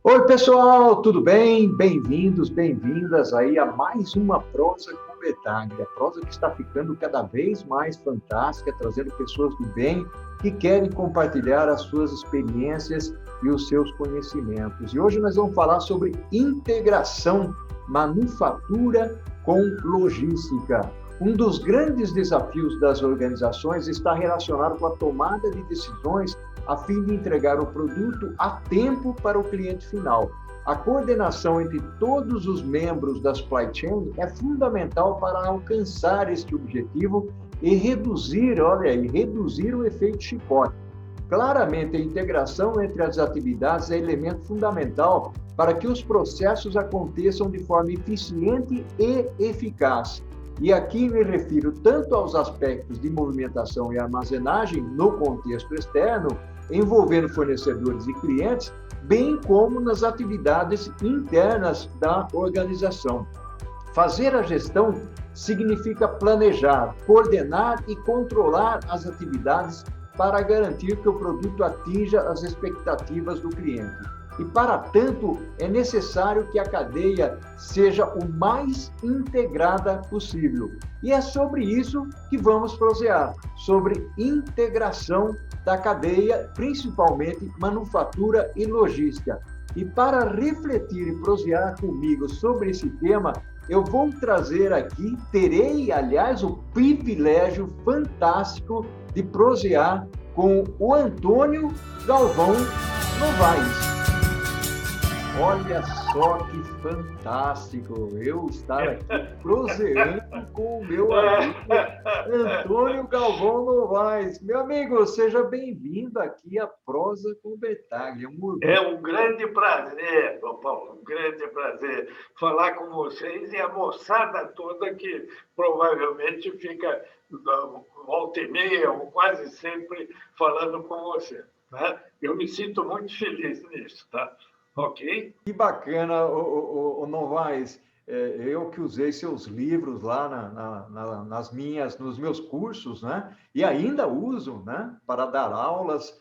Oi, pessoal, tudo bem? Bem-vindos, bem-vindas aí a mais uma prosa com Betânia. A prosa que está ficando cada vez mais fantástica, trazendo pessoas do bem que querem compartilhar as suas experiências e os seus conhecimentos. E hoje nós vamos falar sobre integração manufatura com logística. Um dos grandes desafios das organizações está relacionado com a tomada de decisões a fim de entregar o produto a tempo para o cliente final. A coordenação entre todos os membros da supply chain é fundamental para alcançar este objetivo e reduzir, olha aí, reduzir o efeito chicote. Claramente, a integração entre as atividades é elemento fundamental para que os processos aconteçam de forma eficiente e eficaz. E aqui me refiro tanto aos aspectos de movimentação e armazenagem no contexto externo, envolvendo fornecedores e clientes, bem como nas atividades internas da organização. Fazer a gestão significa planejar, coordenar e controlar as atividades para garantir que o produto atinja as expectativas do cliente. E, para tanto, é necessário que a cadeia seja o mais integrada possível. E é sobre isso que vamos prosear, sobre integração da cadeia, principalmente manufatura e logística. E para refletir e prosear comigo sobre esse tema, eu vou trazer aqui, terei, aliás, o privilégio fantástico de prosear com o Antônio Galvão Novaes. Olha só que fantástico eu estar aqui proseando com o meu amigo Antônio Galvão Novaes. Meu amigo, seja bem-vindo aqui à Prosa com Betaglia. É um grande prazer, Paulo, um grande prazer falar com vocês e a moçada toda que provavelmente fica volta e meia ou quase sempre falando com você. Né? Eu me sinto muito feliz nisso, tá? Ok? Que bacana, o Novaes. Eu que usei seus livros lá nos meus cursos, né? E ainda uso, né? Para dar aulas.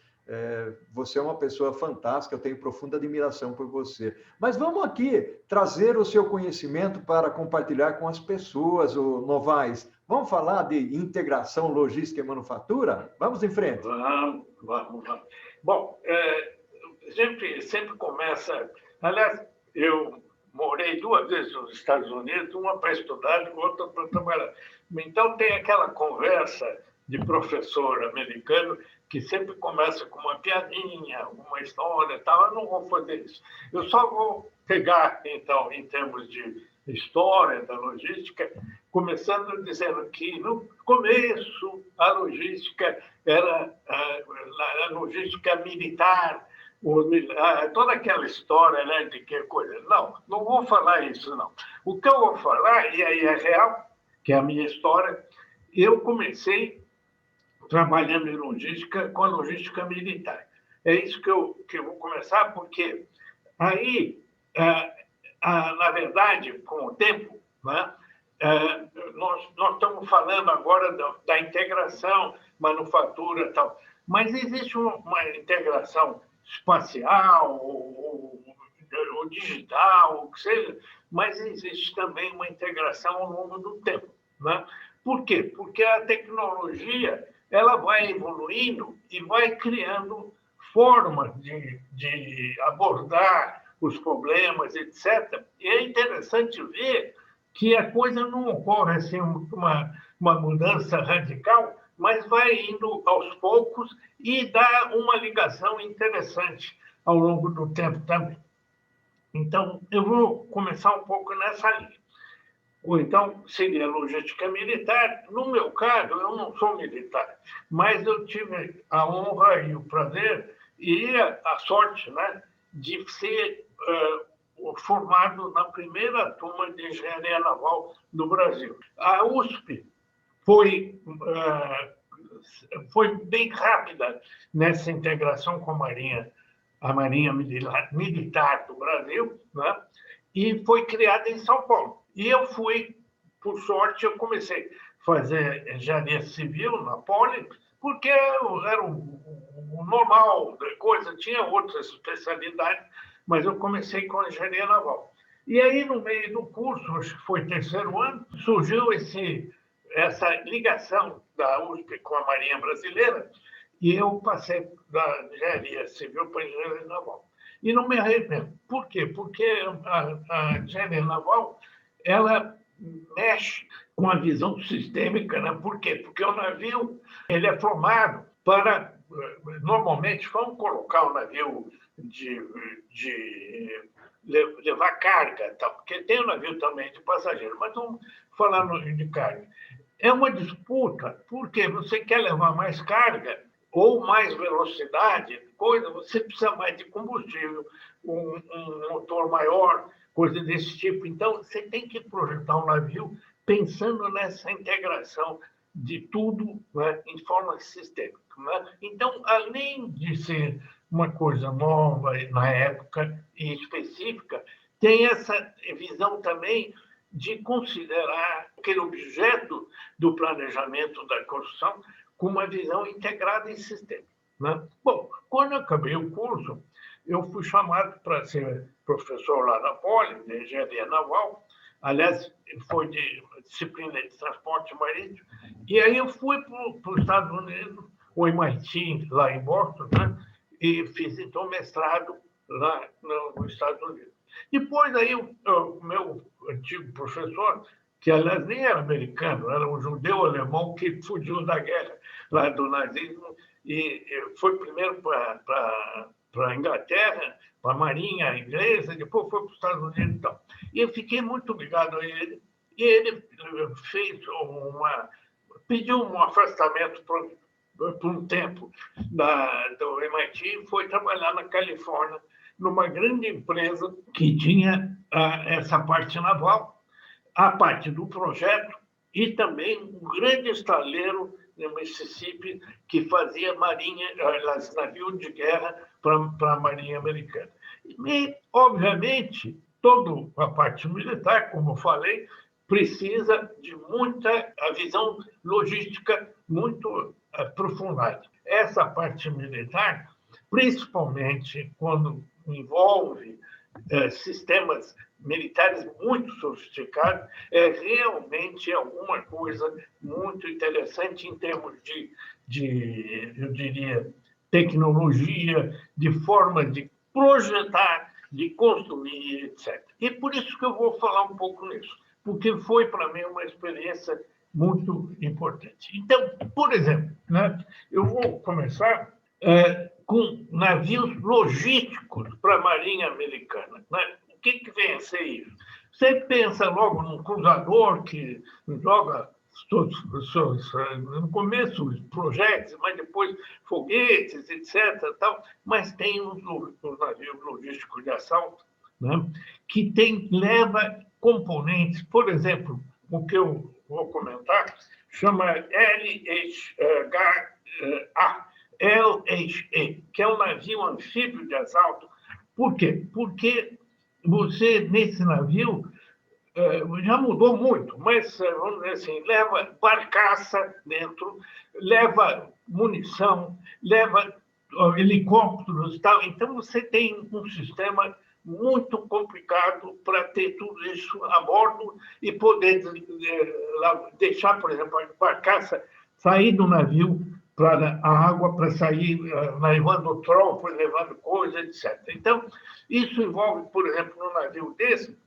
Você é uma pessoa fantástica, eu tenho profunda admiração por você. Mas vamos aqui trazer o seu conhecimento para compartilhar com as pessoas, o Novaes. Vamos falar de integração logística e manufatura? Vamos em frente. Vamos. Bom, sempre começa. Aliás, eu morei 2 vezes nos Estados Unidos, uma para estudar e outra para trabalhar. Então, tem aquela conversa de professor americano que sempre começa com uma piadinha, uma história e tal. Eu não vou fazer isso. Eu só vou pegar, então, em termos de história da logística, começando dizendo que, no começo, a logística era a logística militar, toda aquela história, né, de que coisa. Não vou falar isso, não. O que eu vou falar, e aí é real, que é a minha história, eu comecei trabalhando em logística com a logística militar. É isso que eu vou começar, porque aí, na verdade, com o tempo, né, nós estamos falando agora da integração, manufatura e tal, mas existe uma integração espacial, ou digital, o que seja, mas existe também uma integração ao longo do tempo. Né? Por quê? Porque a tecnologia ela vai evoluindo e vai criando formas de abordar os problemas, etc. E é interessante ver que a coisa não ocorre assim uma mudança radical, mas vai indo aos poucos e dá uma ligação interessante ao longo do tempo também. Então, eu vou começar um pouco nessa linha. Ou então, seria logística militar. No meu caso, eu não sou militar, mas eu tive a honra e o prazer e a sorte, né, de ser formado na primeira turma de engenharia naval do Brasil. A USP foi bem rápida nessa integração com a Marinha Militar do Brasil, né? E foi criada em São Paulo. E eu fui, por sorte, eu comecei a fazer engenharia civil na Poli, porque era o normal da coisa, tinha outras especialidades, mas eu comecei com engenharia naval. E aí, no meio do curso, acho que foi terceiro ano, surgiu essa ligação da USP com a Marinha Brasileira, e eu passei da engenharia civil para a engenharia naval. E não me arrependo. Por quê? Porque a engenharia naval, ela mexe com a visão sistêmica, né? Por quê? Porque o navio ele é formado para... Normalmente, vamos colocar o navio de levar carga, tá? Porque tem o navio também de passageiro, mas vamos falar de carga. É uma disputa, porque você quer levar mais carga ou mais velocidade, você precisa mais de combustível, um motor maior, coisa desse tipo. Então, você tem que projetar um navio pensando nessa integração de tudo, né, em forma sistêmica. Né? Então, além de ser uma coisa nova na época e específica, tem essa visão também de considerar aquele objeto do planejamento da construção com uma visão integrada em sistema. Né? Bom, quando eu acabei o curso, eu fui chamado para ser professor lá na Poli, de engenharia naval. Aliás, foi de disciplina de transporte marítimo. E aí eu fui para os Estados Unidos, o MIT, lá em Boston, né? E fiz, então, mestrado lá nos Estados Unidos. Depois, aí, o meu antigo professor, que, aliás, nem era americano, era um judeu-alemão que fugiu da guerra lá do nazismo e foi primeiro para a Inglaterra, para a Marinha Inglesa, depois foi para os Estados Unidos e tal. E eu fiquei muito ligado a ele, e ele pediu um afastamento por um tempo do MIT e foi trabalhar na Califórnia, numa grande empresa que tinha essa parte naval, a parte do projeto e também um grande estaleiro no Mississippi que fazia navio de guerra para a Marinha Americana. E, obviamente, toda a parte militar, como eu falei, precisa de a visão logística muito aprofundada. Essa parte militar, principalmente quando envolve sistemas militares muito sofisticados, é realmente alguma coisa muito interessante em termos eu diria, tecnologia, de forma de projetar, de construir, etc. E por isso que eu vou falar um pouco nisso, porque foi, para mim, uma experiência muito importante. Então, por exemplo, né, eu vou começar com navios logísticos para a Marinha Americana. Né? O que vem a ser isso? Você pensa logo num cruzador que joga no começo os projetos, mas depois foguetes, etc. Tal. Mas tem os navios logísticos de assalto, né? Que leva componentes, por exemplo, o que eu vou comentar, chama LHE, que é um navio anfíbio de assalto. Por quê? Porque você, nesse navio, já mudou muito, mas, vamos dizer assim, leva barcaça dentro, leva munição, leva helicópteros e tal. Então, você tem um sistema muito complicado para ter tudo isso a bordo e poder deixar, por exemplo, a barcaça sair do navio para a água, para sair levando tropas, levando coisas, etc. Então, isso envolve, por exemplo, num navio desse,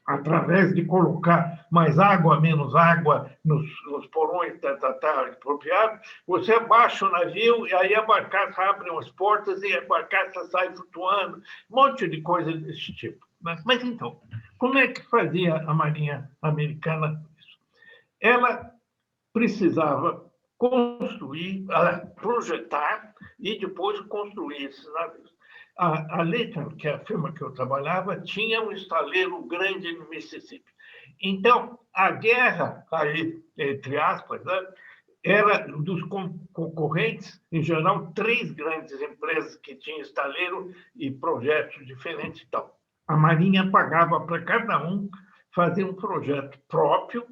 através de colocar mais água, menos água nos porões apropriados, você abaixa o navio e aí a barcaça abre umas portas e a barcaça sai flutuando, um monte de coisa desse tipo. Mas então, como é que fazia a Marinha Americana isso? Ela precisava construir, projetar e depois construir esses navios. A Leighton, que é a firma que eu trabalhava, tinha um estaleiro grande no Mississippi. Então, a guerra, aí, entre aspas, né, era dos concorrentes, em geral, 3 grandes empresas que tinham estaleiro e projetos diferentes e tal. A Marinha pagava para cada um fazer um projeto próprio,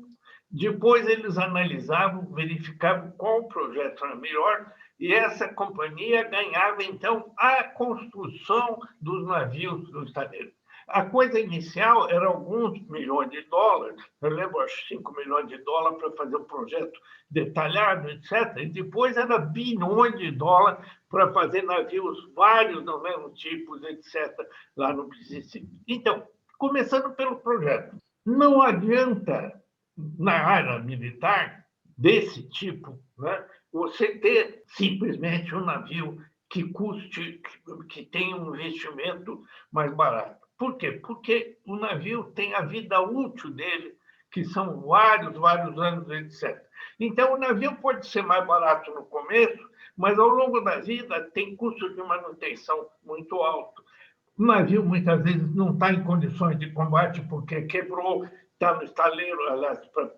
depois eles analisavam, verificavam qual projeto era melhor E essa companhia ganhava, então, a construção dos navios do estaleiro. A coisa inicial era alguns milhões de dólares, eu lembro, acho 5 milhões de dólares para fazer um projeto detalhado, etc. E depois era bilhões de dólares para fazer navios vários do mesmo tipo, etc., lá no Mississippi. Então, começando pelo projeto. Não adianta, na área militar, desse tipo, né, você ter simplesmente um navio que custe, que tenha um investimento mais barato. Por quê? Porque o navio tem a vida útil dele, que são vários anos, etc. Então, o navio pode ser mais barato no começo, mas ao longo da vida tem custo de manutenção muito alto. O navio, muitas vezes, não está em condições de combate porque quebrou, está no estaleiro,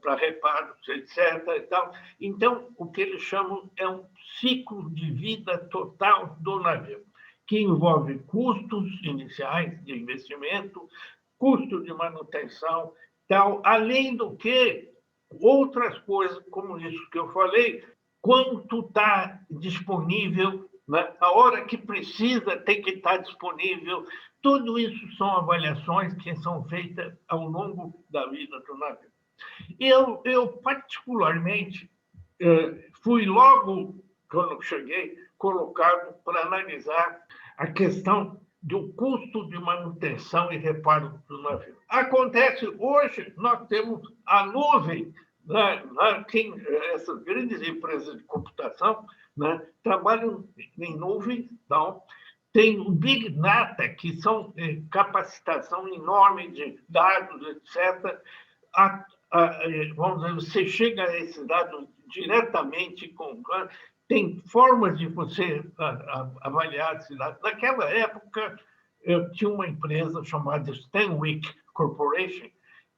para reparos, etc. E tal. Então, o que eles chamam é um ciclo de vida total do navio, que envolve custos iniciais de investimento, custo de manutenção, tal, além do que outras coisas, como isso que eu falei, quanto está disponível, né? A hora que precisa tem que estar disponível. Tudo isso são avaliações que são feitas ao longo da vida do navio. Eu particularmente, fui logo, quando cheguei, colocado para analisar a questão do custo de manutenção e reparo do navio. Acontece, hoje, nós temos a nuvem, né? Essas grandes empresas de computação, né, trabalham em nuvem, então, tem o Big Data, que são capacitação enorme de dados, etc. Vamos dizer, você chega a esses dados diretamente com... Tem formas de você avaliar esses dados. Naquela época, eu tinha uma empresa chamada Stanwick Corporation,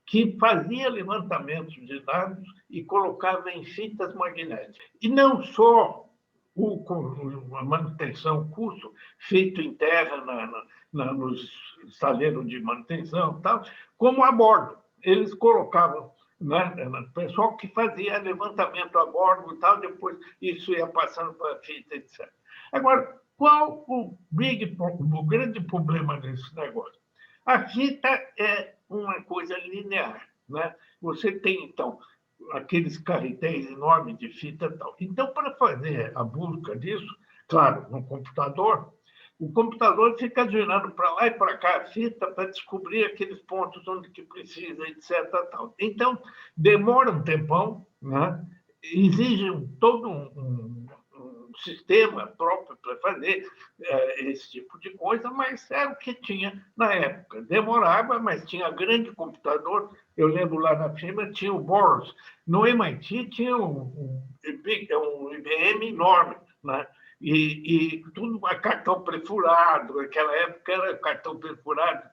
que fazia levantamentos de dados e colocava em fitas magnéticas. E não só a manutenção, o custo feito em terra nos estaleiros de manutenção, tal, como a bordo. Eles colocavam, né, pessoal que fazia levantamento a bordo e tal, depois isso ia passando para a fita, etc. Agora, qual o grande problema desse negócio? A fita é uma coisa linear, né? Você tem, então, aqueles carretéis enormes de fita e tal. Então, para fazer a busca disso, claro, no computador, o computador fica girando para lá e para cá a fita para descobrir aqueles pontos onde que precisa, etc. Tal. Então, demora um tempão, né? Exige todo um sistema próprio para fazer esse tipo de coisa, mas era o que tinha na época. Demorava, mas tinha grande computador. Eu lembro lá na firma, tinha o Boros. No MIT tinha um IBM enorme, né? E tudo a cartão perfurado, naquela época era cartão perfurado,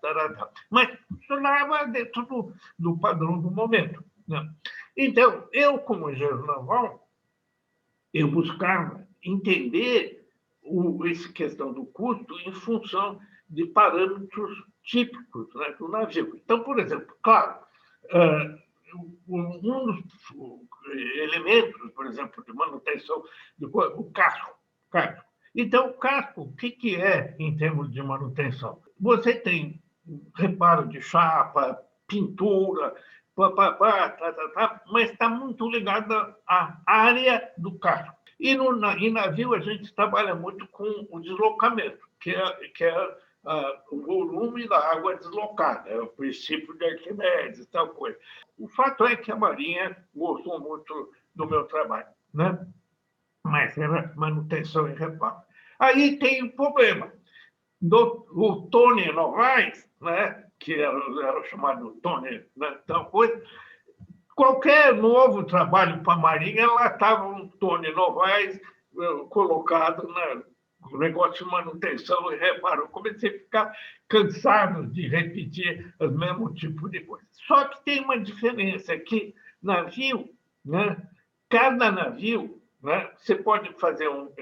mas funcionava dentro do padrão do momento, né? Então, eu, como engenheiro naval, eu buscava entender essa questão do custo em função de parâmetros típicos, né, do navio. Então, por exemplo, claro, um dos elementos, por exemplo, de manutenção, o casco. Então, o casco, o que é em termos de manutenção? Você tem reparo de chapa, pintura, mas está muito ligado à área do casco. E em navio a gente trabalha muito com o deslocamento, que é o volume da água deslocada, é o princípio de Arquimedes e tal coisa. O fato é que a Marinha gostou muito do meu trabalho, né? Mas era manutenção e reparo. Aí tem um problema. O Tony Novaes, né, que era chamado Tony, né, tal coisa, qualquer novo trabalho para a Marinha, lá estava um Tony Novaes colocado no negócio de manutenção e reparo. Eu comecei a ficar cansado de repetir o mesmo tipo de coisa. Só que tem uma diferença, que navio, né, cada navio, né, você pode fazer um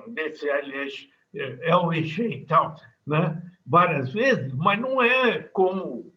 DCLS, LX e tal, né, várias vezes, mas não é como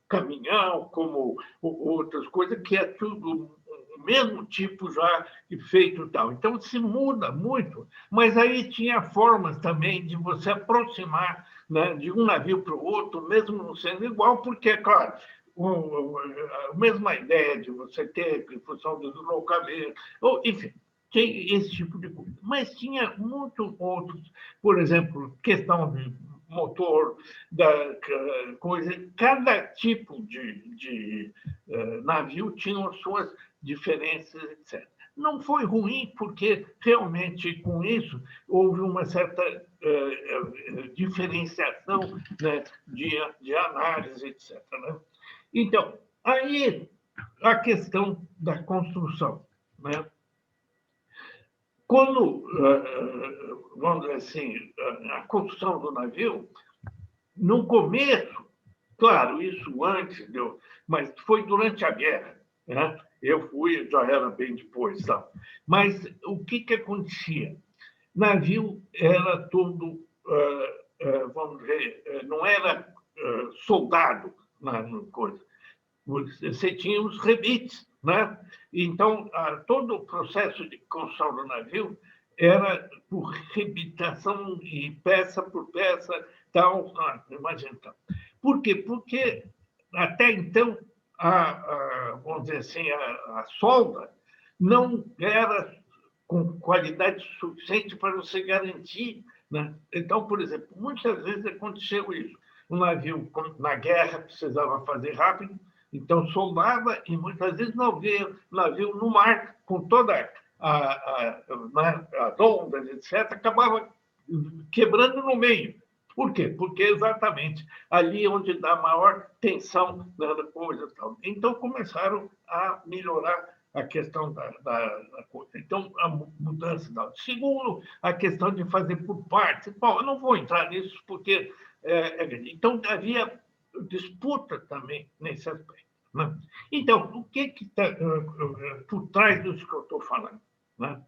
caminhão, como outras coisas, que é tudo mesmo tipo já feito tal. Então, se muda muito, mas aí tinha formas também de você aproximar, né, de um navio para o outro, mesmo não sendo igual, porque, claro, a mesma ideia de você ter, em função do deslocamento, ou, enfim, tem esse tipo de coisa. Mas tinha muitos outros, por exemplo, questão de motor, da coisa. Cada tipo de navio tinha as suas diferenças, etc. Não foi ruim, porque realmente com isso houve uma certa diferenciação, né, de análise, etc. Né? Então, aí a questão da construção. Né? Quando, vamos dizer assim, a construção do navio, no começo, claro, isso antes, mas foi durante a guerra. Né? Eu fui, já era bem depois. Tá? Mas o que acontecia? Navio era todo, vamos dizer, não era soldado na coisa. Você tinha os rebites, né? Então, todo o processo de construção do navio era por rebitação e peça por peça, tal, imagina. Por quê? Porque até então, vamos dizer assim, a solda não era com qualidade suficiente para você garantir. Né? Então, por exemplo, muitas vezes aconteceu isso. O navio, na guerra, precisava fazer rápido, então soldava e muitas vezes não havia navio no mar, com toda as ondas, etc., acabava quebrando no meio. Por quê? Porque exatamente ali onde dá maior tensão da coisa. Tal. Então começaram a melhorar a questão da coisa. Então, a mudança da... Segundo, a questão de fazer por partes. Bom, eu não vou entrar nisso, porque... então, havia disputa também nesse aspecto. Né? Então, o que está por trás disso que eu estou falando? Né?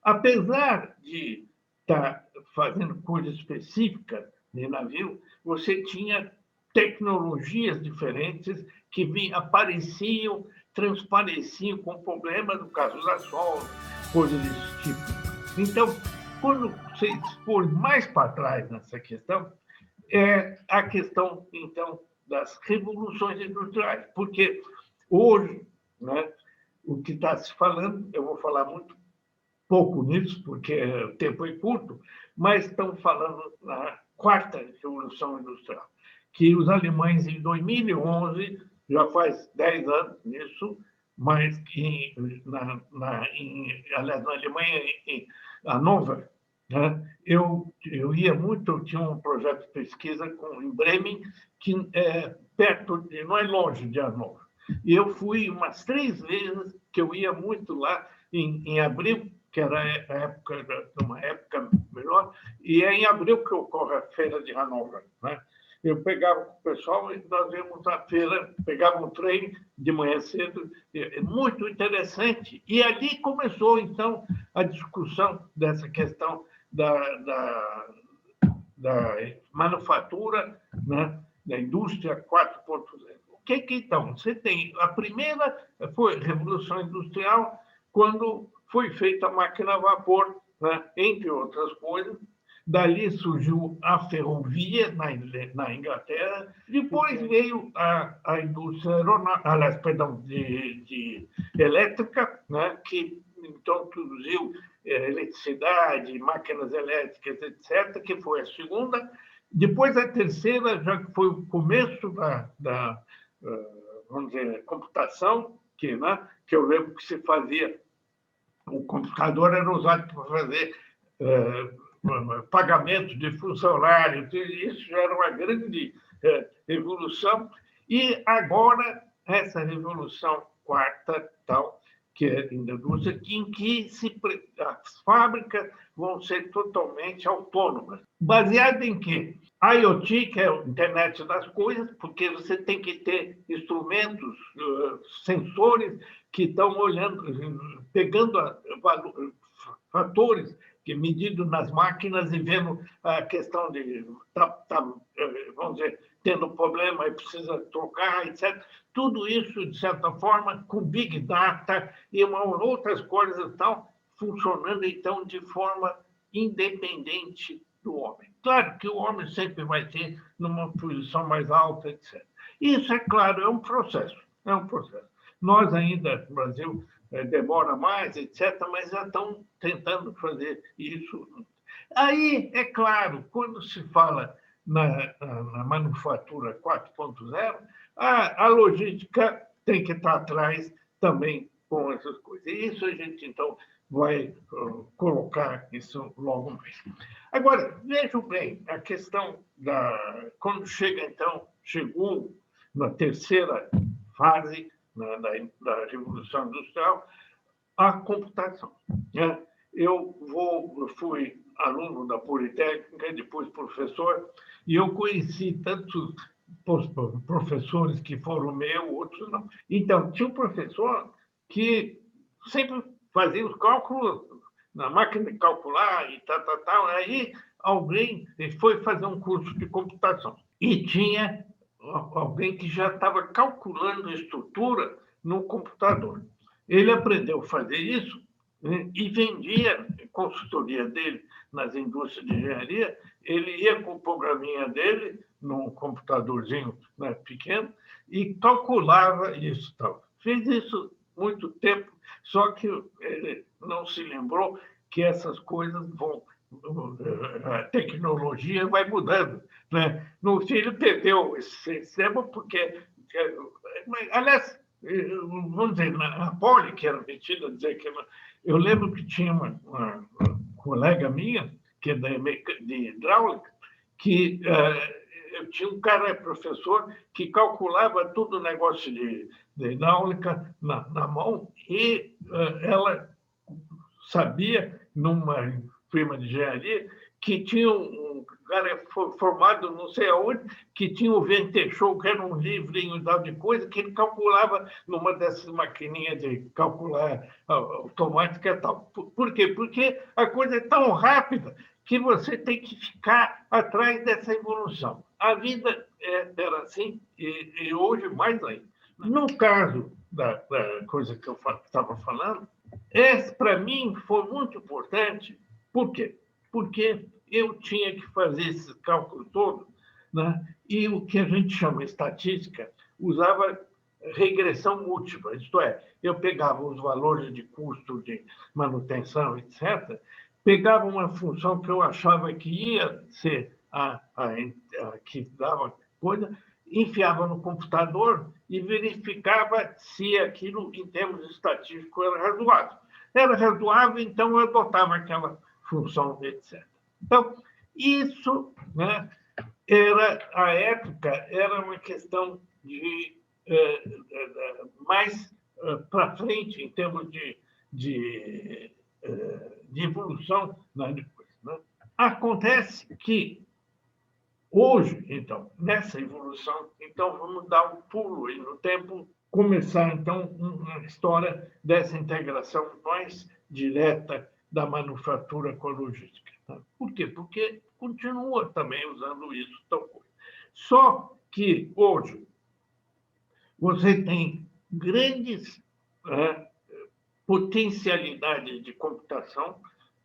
Apesar de estar fazendo coisa específica de navio, você tinha tecnologias diferentes que apareciam, transpareciam com problemas, no caso da solda, coisas desse tipo. Então, quando você for mais para trás nessa questão, é a questão, então, das revoluções industriais. Porque hoje, né, o que está se falando, eu vou falar muito pouco nisso, porque o tempo é curto, mas estão falando na quarta revolução industrial, que os alemães, em 2011, já faz 10 anos nisso, mas aliás, na Alemanha, em Hannover, né, eu ia muito, eu tinha um projeto de pesquisa em Bremen, que é perto, não é longe de Hannover. E eu fui umas 3 vezes, que eu ia muito lá em abril, que era uma época melhor, e é em abril que ocorre a Feira de Hannover. Né? Eu pegava com o pessoal e nós íamos à feira, pegava um trem de manhã cedo, muito interessante. E ali começou, então, a discussão dessa questão da manufatura, né? Da indústria 4.0. O que então? Você tem... A primeira foi a Revolução Industrial, quando foi feita a máquina a vapor, né? Entre outras coisas. Dali surgiu a ferrovia na Inglaterra. Depois veio a indústria de elétrica, né? Que então produziu eletricidade, máquinas elétricas, etc., que foi a segunda. Depois a terceira já foi o começo da vamos dizer, computação, né? Que eu lembro que se fazia... O computador era usado para fazer pagamentos de funcionários, isso já era uma grande revolução. E agora, essa revolução quarta, tal, que é a indústria, em que as fábricas vão ser totalmente autônomas. Baseado em quê? IoT, que é a internet das coisas, porque você tem que ter instrumentos, sensores, que estão olhando, pegando fatores medidos nas máquinas e vendo a questão de, vamos dizer, tendo problema e precisa trocar, etc. Tudo isso, de certa forma, com Big Data e outras coisas estão funcionando, então, de forma independente do homem. Claro que o homem sempre vai ter numa posição mais alta, etc. Isso, é claro, é um processo. É um processo. Nós ainda, no Brasil, demora mais, etc., mas já estão tentando fazer isso. Aí, é claro, quando se fala na manufatura 4.0, a logística tem que estar atrás também com essas coisas. E isso a gente, então, vai colocar isso logo mais. Agora, vejam bem, a questão quando chegou na terceira fase da Revolução Industrial, a computação. Né? Eu fui aluno da Politécnica, depois professor, e eu conheci tantos professores que foram meus, outros não. Então, tinha um professor que sempre fazia os cálculos na máquina de calcular e tal. Aí alguém foi fazer um curso de computação e tinha alguém que já estava calculando a estrutura no computador. Ele aprendeu a fazer isso, né, e vendia a consultoria dele nas indústrias de engenharia. Ele ia com o programinha dele num computadorzinho, né, pequeno e calculava isso. Tal. Fez isso muito tempo, só que ele não se lembrou que essas coisas a tecnologia vai mudando. Né? No fim, ele perdeu esse sistema porque... Aliás, vamos dizer, na Poli, que era metida a dizer que... Eu lembro que tinha uma colega minha, que é de hidráulica, que tinha um cara, professor, que calculava todo o negócio de hidráulica na mão, e ela sabia, numa firma de engenharia, que tinha um cara formado não sei aonde, que tinha o VNT-Show, que era um livrinho de coisa, que ele calculava numa dessas maquininhas de calcular automática e tal. Por quê? Porque a coisa é tão rápida que você tem que ficar atrás dessa evolução. A vida era assim, e hoje mais ainda. No caso da coisa que eu estava falando, para mim, foi muito importante. Por quê? Porque eu tinha que fazer esses cálculos todos, né? E o que a gente chama estatística usava regressão múltipla, isto é, eu pegava os valores de custo de manutenção, etc., pegava uma função que eu achava que ia ser a que dava coisa, enfiava no computador e verificava se aquilo, em termos estatísticos, era razoável. Era razoável, então eu adotava aquela função, etc. Então, isso, né, a época era uma questão de mais para frente, em termos de evolução depois. Né? Acontece que hoje, então, nessa evolução, então vamos dar um pulo aí no tempo, começar, então, uma história dessa integração mais direta da manufatura com a logística. Tá? Por quê? Porque continua também usando isso, tal coisa. Só que hoje você tem grandes potencialidades de computação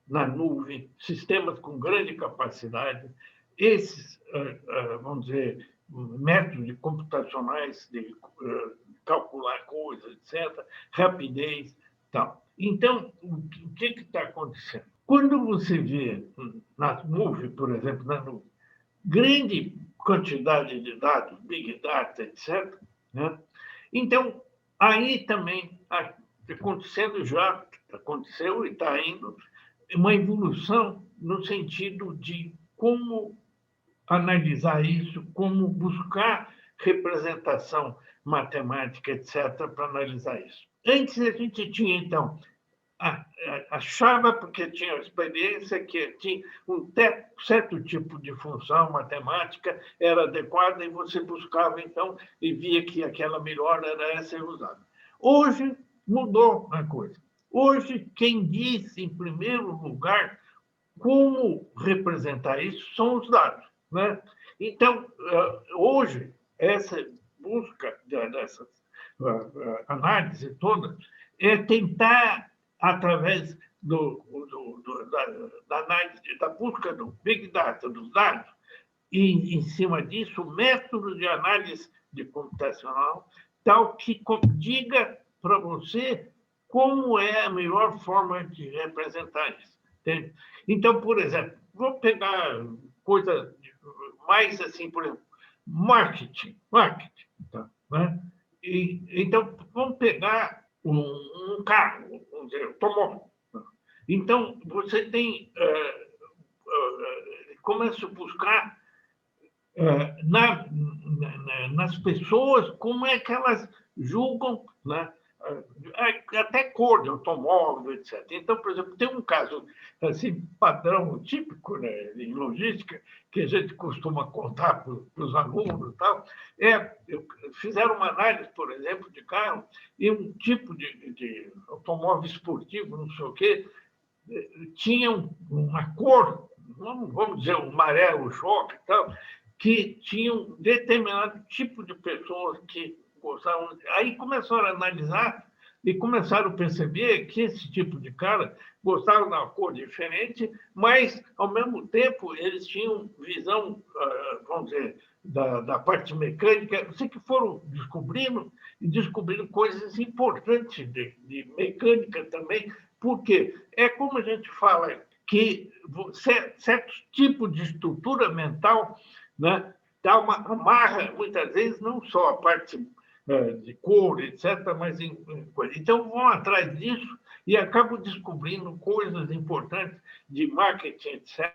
na nuvem, sistemas com grande capacidade, esses, vamos dizer, métodos computacionais de calcular coisas, etc., rapidez, tal. Então, o que está acontecendo? Quando você vê na nuvem, por exemplo, na nuvem, grande quantidade de dados, Big Data, etc., né? Então, aí também aconteceu e está indo uma evolução no sentido de como analisar isso, como buscar representação matemática, etc., para analisar isso. Antes a gente tinha, então, achava, porque tinha experiência, que tinha um certo tipo de função matemática era adequada e você buscava, então, e via que aquela melhor era essa usada. Hoje mudou a coisa. Hoje, quem diz, em primeiro lugar, como representar isso são os dados. Né? Então, hoje, essa busca dessas análise toda é tentar, através da análise, da busca do Big Data, dos dados, e, em cima disso, o método de análise de computacional, tal que diga para você como é a melhor forma de representar isso. Entende? Então, por exemplo, vou pegar coisa mais assim, por exemplo, marketing, tá, né? Então, vamos pegar um carro, vamos dizer, automóvel. Então, você tem... começa a buscar nas pessoas como é que elas julgam, né? Até cor de automóvel, etc. Então, por exemplo, tem um caso assim, padrão típico, né, em logística, que a gente costuma contar para os alunos e tal, fizeram uma análise, por exemplo, de carro, e um tipo de automóvel esportivo, não sei o quê, tinha uma cor, vamos dizer, um amarelo choque e tal, que tinha um determinado tipo de pessoas que gostavam. Aí começaram a analisar e começaram a perceber que esse tipo de cara gostava de uma cor diferente, mas, ao mesmo tempo, eles tinham visão, vamos dizer, da parte mecânica, sei que foram descobrindo coisas importantes de mecânica também, porque é como a gente fala que certo tipo de estrutura mental, né, dá uma amarra, muitas vezes, não só a parte de cor, etc., mas em coisa. Então, vão atrás disso e acabam descobrindo coisas importantes de marketing, etc.,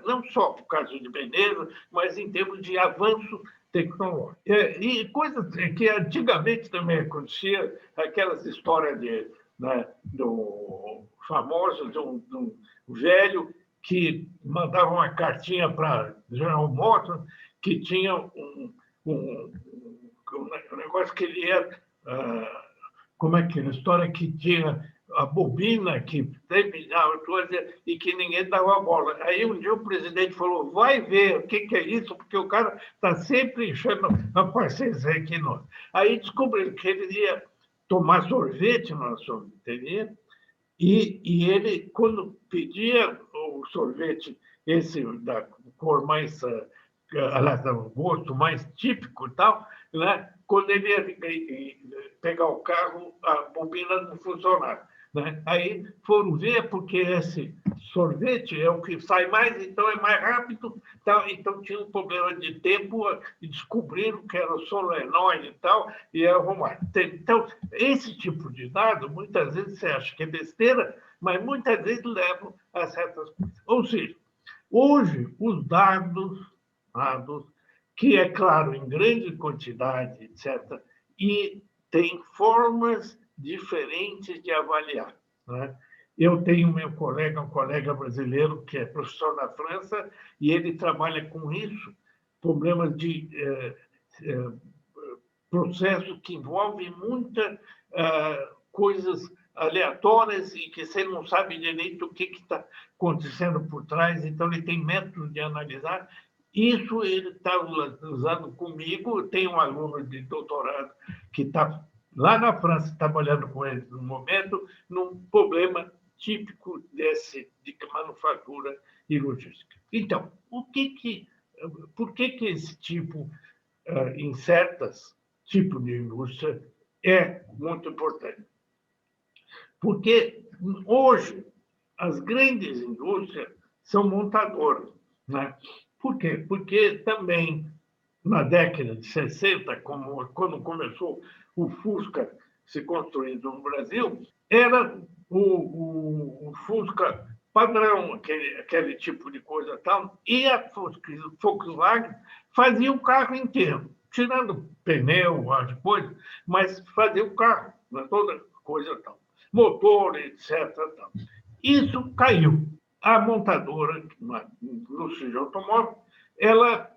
não só por causa de beleza, mas em termos de avanço tecnológico. E coisas que antigamente também acontecia, aquelas histórias do famoso de um velho que mandava uma cartinha para General Motors, que tinha um negócio que ele era... como é que era? A história que tinha a bobina que terminava coisa e que ninguém dava bola. Aí um dia o presidente falou, vai ver o que é isso, porque o cara está sempre enchendo a paciência aqui. Aí descobriram que ele ia tomar sorvete na sorveteria, e ele, quando pedia o sorvete, esse da cor mais, do gosto mais típico e tal, né? Quando ele ia pegar o carro, a bobina não funcionava. Né? Aí foram ver, porque esse sorvete é o que sai mais, então é mais rápido. Então tinha um problema de tempo e descobriram que era o solenoide e tal, e arrumaram. Então, esse tipo de dado, muitas vezes você acha que é besteira, mas muitas vezes levam a certas coisas. Ou seja, hoje, os dados, que é claro, em grande quantidade, etc., e tem formas diferentes de avaliar. Né? Eu tenho um colega brasileiro, que é professor na França, e ele trabalha com isso, problemas de processo que envolve muitas coisas aleatórias e que você não sabe direito o que está acontecendo por trás, então ele tem métodos de analisar. Isso ele está usando comigo. Tem um aluno de doutorado que está lá na França, trabalhando com ele no momento, num problema típico de manufatura e logística. Então, por que esse tipo, em certos tipos de indústria, é muito importante? Porque hoje as grandes indústrias são montadoras, né? Por quê? Porque também na década de 60, quando começou o Fusca se construindo no Brasil, era o Fusca padrão, aquele tipo de coisa tal, e a Volkswagen fazia o carro inteiro, tirando pneu, as coisas, mas fazia o carro, toda coisa tal, motor, etc. Tal. Isso caiu. A montadora, na indústria de automóvel, ela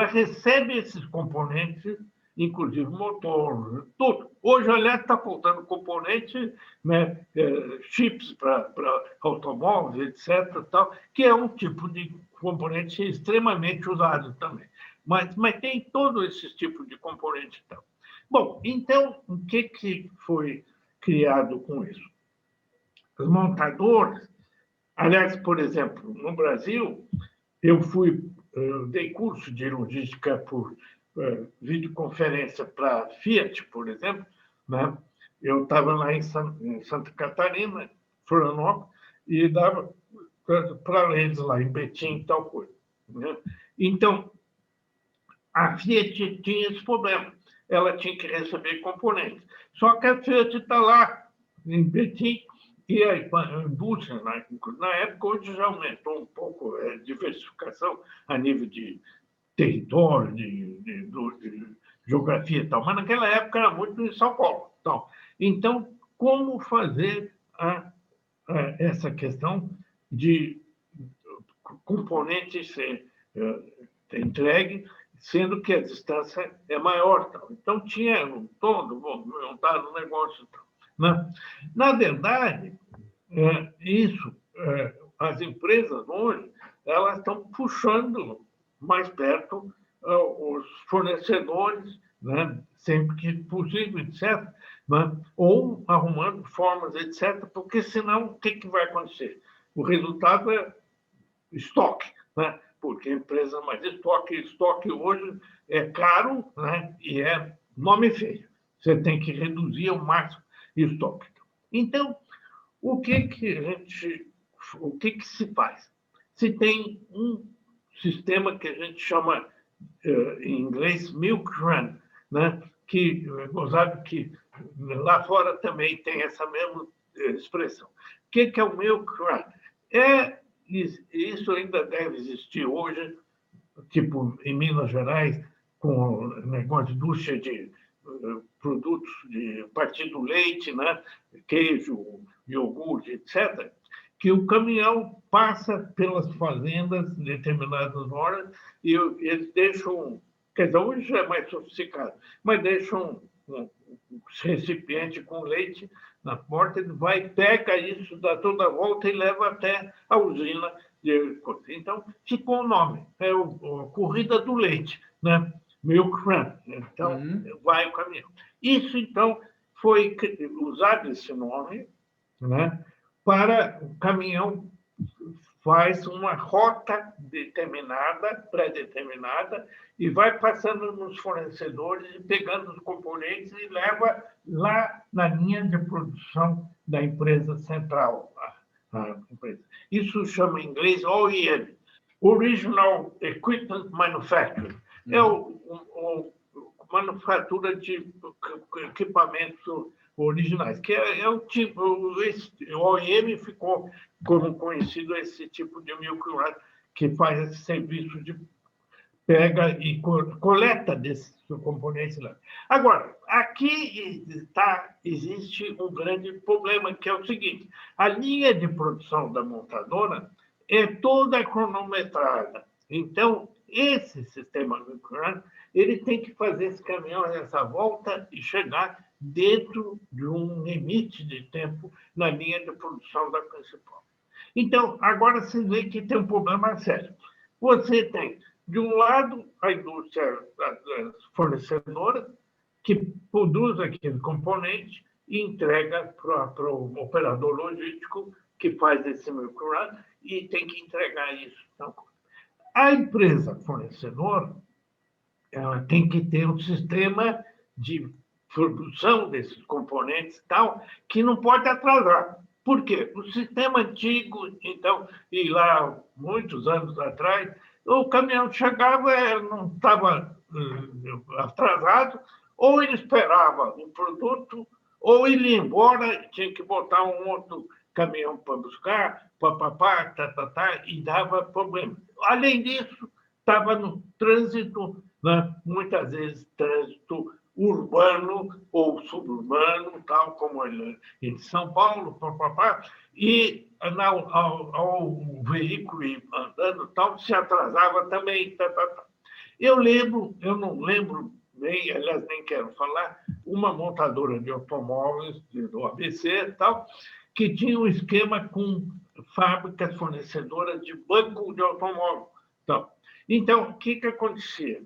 recebe esses componentes, inclusive motor, tudo. Hoje, aliás, está faltando componente, né, chips para automóveis, etc., tal, que é um tipo de componente extremamente usado também. Mas tem todos esses tipos de componente. Então. Bom, então, o que foi criado com isso? Os montadores, aliás, por exemplo, no Brasil, eu dei curso de logística por videoconferência para Fiat, por exemplo, né? Eu estava lá em Santa Catarina, Florianópolis, e dava para eles lá em Betim e tal coisa. Né? Então, a Fiat tinha esse problema. Ela tinha que receber componentes. Só que a Fiat está lá em Betim e a indústria, na época, hoje já aumentou um pouco a diversificação a nível de território, de geografia e tal, mas naquela época era muito em São Paulo. Então, como fazer essa questão de componentes ser entregue, sendo que a distância é maior? Então, tinha todo montado um negócio. Né? Na verdade, as empresas hoje, elas estão puxando mais perto os fornecedores, né? Sempre que possível, etc., né? Ou arrumando formas, etc., porque senão o que vai acontecer? O resultado é estoque, né? Porque a empresa mais estoque hoje é caro, né? E é nome feio. Você tem que reduzir ao máximo estoque. Então, o que se faz? Se tem um sistema que a gente chama, em inglês, milk run, né? Que, gozado que lá fora também tem essa mesma expressão. O que é o milk run? Isso ainda deve existir hoje, tipo em Minas Gerais, com o negócio de indústria de produtos a partir do leite, né? Queijo, iogurte, etc., que o caminhão passa pelas fazendas em determinadas horas e eles deixam, quer dizer, hoje já é mais sofisticado, mas deixam um recipiente com leite na porta, ele vai, pega isso, dá toda a volta e leva até a usina. Então, ficou o nome, é a corrida do leite, né? Milk Run. Então, vai o caminhão. Isso, então, foi usado esse nome, né? Para o caminhão faz uma rota determinada, pré-determinada, e vai passando nos fornecedores e pegando os componentes e leva lá na linha de produção da empresa central. A empresa. Isso chama em inglês OEM, Original Equipment Manufacturing. É o manufatura de equipamentos originais, que é o tipo, o OEM ficou como conhecido esse tipo de milk run, que faz esse serviço de pega e coleta desses componentes lá. Agora, aqui existe um grande problema, que é o seguinte: a linha de produção da montadora é toda cronometrada. Então, esse sistema milk run, ele tem que fazer esse caminhão essa volta e chegar dentro de um limite de tempo na linha de produção da principal. Então, agora você vê que tem um problema sério. Você tem, de um lado, a indústria fornecedora, que produz aquele componente e entrega para o operador logístico, que faz esse milk run, e tem que entregar isso. Então, a empresa fornecedora, ela tem que ter um sistema de produção desses componentes e tal, que não pode atrasar. Por quê? O sistema antigo, então, e lá muitos anos atrás, o caminhão chegava, não estava atrasado, ou ele esperava o produto, ou ele ia embora, tinha que botar um outro caminhão para buscar, e dava problema. Além disso, estava no trânsito, né? Muitas vezes trânsito urbano ou suburbano, tal como ele em São Paulo, e ao veículo andando, tal, se atrasava também. Eu não lembro bem, aliás, nem quero falar, uma montadora de automóveis do ABC, tal, que tinha um esquema com fábricas fornecedoras de banco de automóvel. Então, o que acontecia?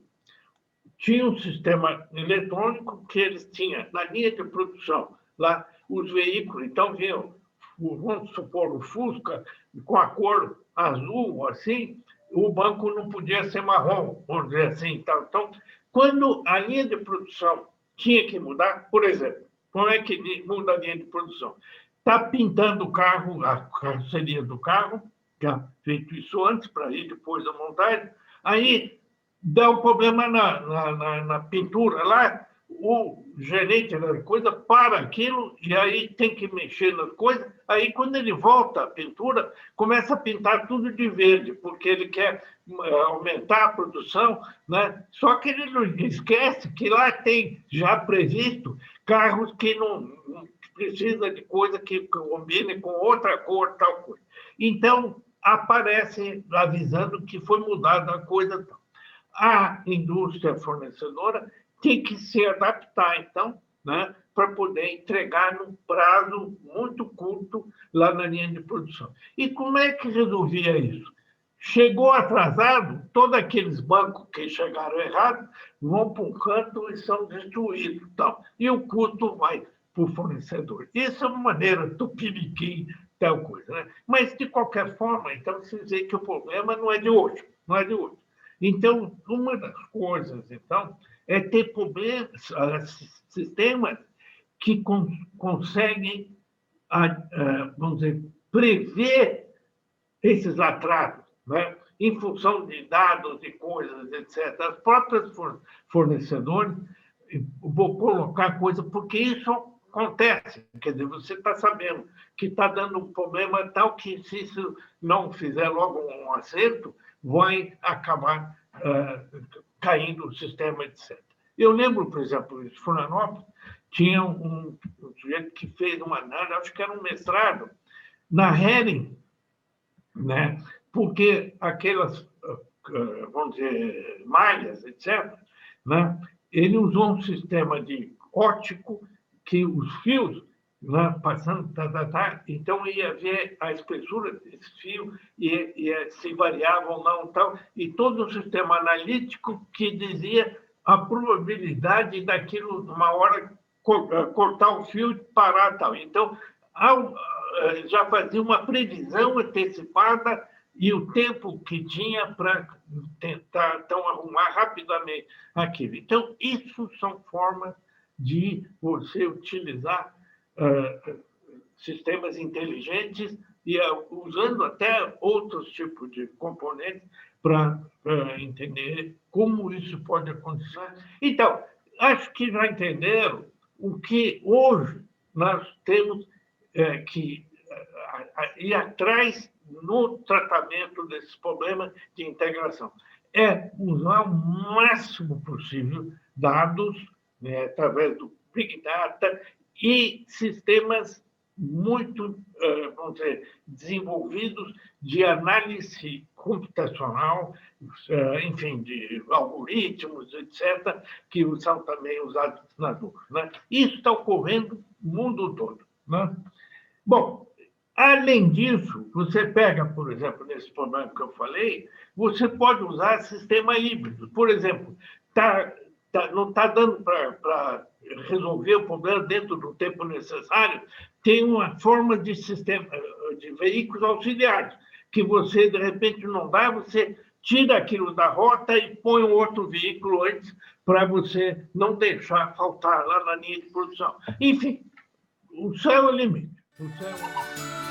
Tinha um sistema eletrônico que eles tinham na linha de produção, lá os veículos, então vinham, vamos supor, o Fusca com a cor azul, assim, o banco não podia ser marrom, vamos dizer assim. Então, quando a linha de produção tinha que mudar, por exemplo, como é que muda a linha de produção? Está pintando o carro, a carroceria do carro, já feito isso antes, para ir depois da montagem, aí dá um problema na pintura lá, o gerente da coisa para aquilo e aí tem que mexer nas coisas. Aí, quando ele volta à pintura, começa a pintar tudo de verde, porque ele quer aumentar a produção, né? Só que ele não esquece que lá tem já previsto carros que não precisa de coisa que combine com outra cor, tal coisa. Então, aparece avisando que foi mudada a coisa tal. A indústria fornecedora tem que se adaptar, então, né, para poder entregar num prazo muito curto lá na linha de produção. E como é que resolvia isso? Chegou atrasado, todos aqueles bancos que chegaram errados vão para um canto e são destruídos. Então, e o custo vai para o fornecedor. Isso é uma maneira tupiniquim, tal coisa. Né? Mas, de qualquer forma, então, se dizer que o problema não é de hoje. Não é de hoje. Então, uma das coisas, então, é ter problemas, sistemas que conseguem, vamos dizer, prever esses atrasos, né? Em função de dados e coisas, etc. As próprias fornecedores, vou colocar coisa, porque isso acontece. Quer dizer, você está sabendo que está dando um problema tal que, se isso não fizer logo um acerto, vai acabar caindo o sistema, etc. Eu lembro, por exemplo, em Florianópolis, tinha um sujeito que fez uma análise, acho que era um mestrado, na Hering, né? Porque aquelas, vamos dizer, malhas, etc., né? Ele usou um sistema de óptico que os fios, né, passando, então ia ver a espessura desse fio e se variava ou não, tal, e todo um sistema analítico que dizia a probabilidade daquilo, uma hora, cortar o fio e parar, tal. Então, já fazia uma previsão antecipada e o tempo que tinha para tentar, então, arrumar rapidamente aquilo. Então, isso são formas de você utilizar sistemas inteligentes e usando até outros tipos de componentes para entender como isso pode acontecer. Então, acho que já entenderam o que hoje nós temos que ir atrás no tratamento desses problemas de integração. É usar o máximo possível dados, né, através do Big Data e sistemas muito, vamos dizer, desenvolvidos de análise computacional, enfim, de algoritmos, etc., que são também usados nas nuvens. Né? Isso está ocorrendo no mundo todo. Né? Bom, além disso, você pega, por exemplo, nesse problema que eu falei, você pode usar sistema híbrido. Por exemplo, não está dando para resolver o problema dentro do tempo necessário, tem uma forma de sistema de veículos auxiliares, que você, de repente, não dá, você tira aquilo da rota e põe um outro veículo antes para você não deixar faltar lá na linha de produção. Enfim, o céu é o limite. O céu é o limite.